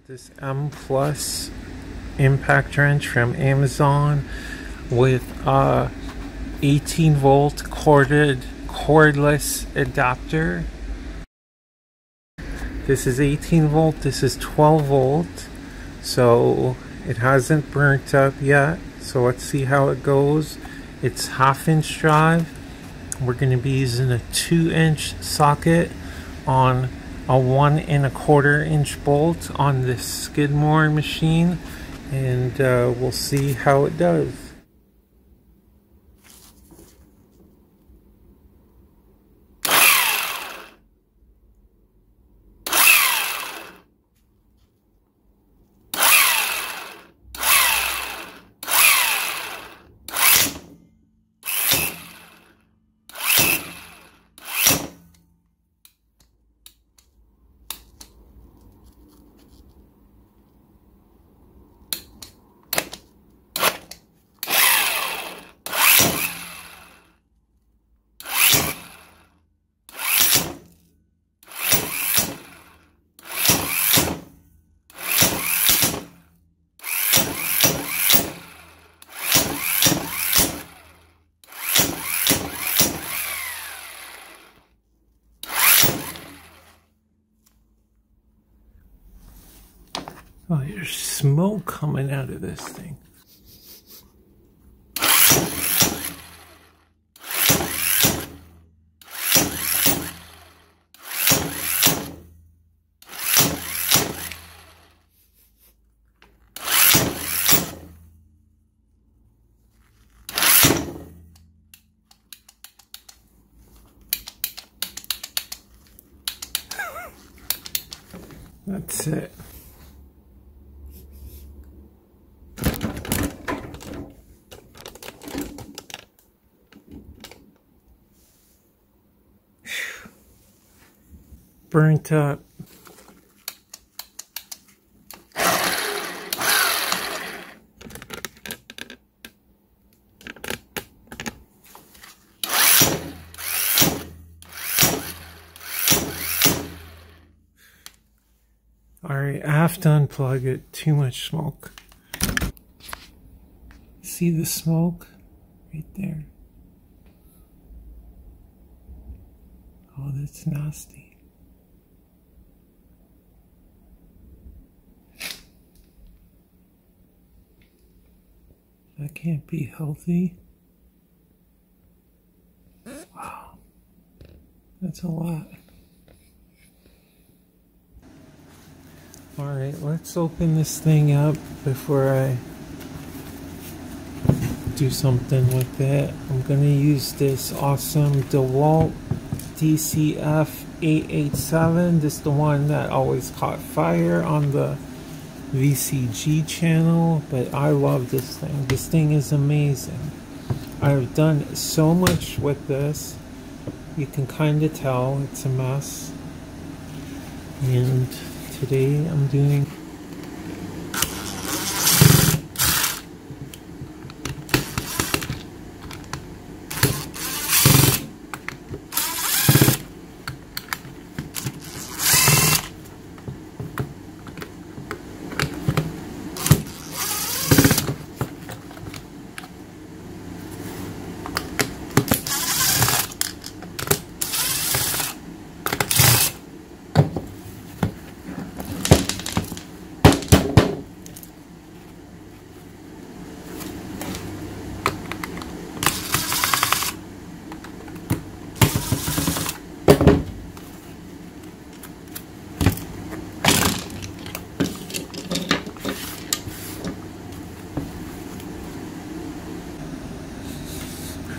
This mplus impact wrench from Amazon with a 18 volt cordless adapter. This is 18 volt, this is 12 volt, so it hasn't burnt up yet. So let's see how it goes. It's 1/2 inch drive. We're going to be using a 2-inch socket on a 1 1/4 inch bolt on this Skidmore machine, and we'll see how it does. Oh, there's smoke coming out of this thing. That's it. Burnt up. Alright, I have to unplug it. Too much smoke. See the smoke? Right there. Oh, that's nasty. That can't be healthy. Wow. That's a lot. Alright, let's open this thing up before I do something with it. I'm going to use this awesome DeWalt DCF 887. This is the one that always caught fire on the VCG channel, but I love this thing. This thing is amazing. I've done so much with this. You can kind of tell it's a mess. And today I'm doing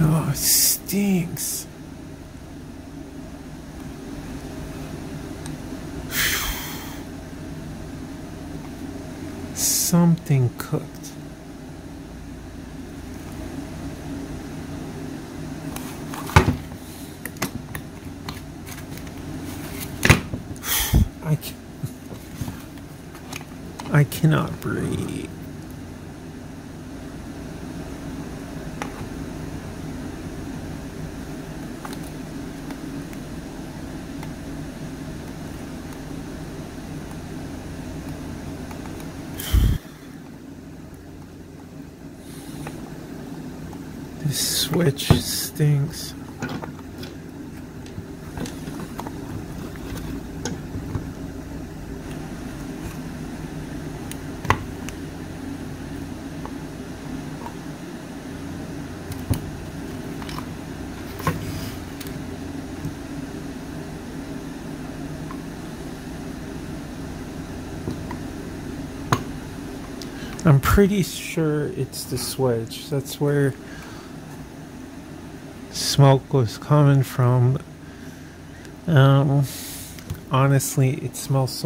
oh, it stinks. Something cooked. I cannot breathe. switch stinks. I'm pretty sure it's the switch. That's where smoke was coming from. Honestly, it smells so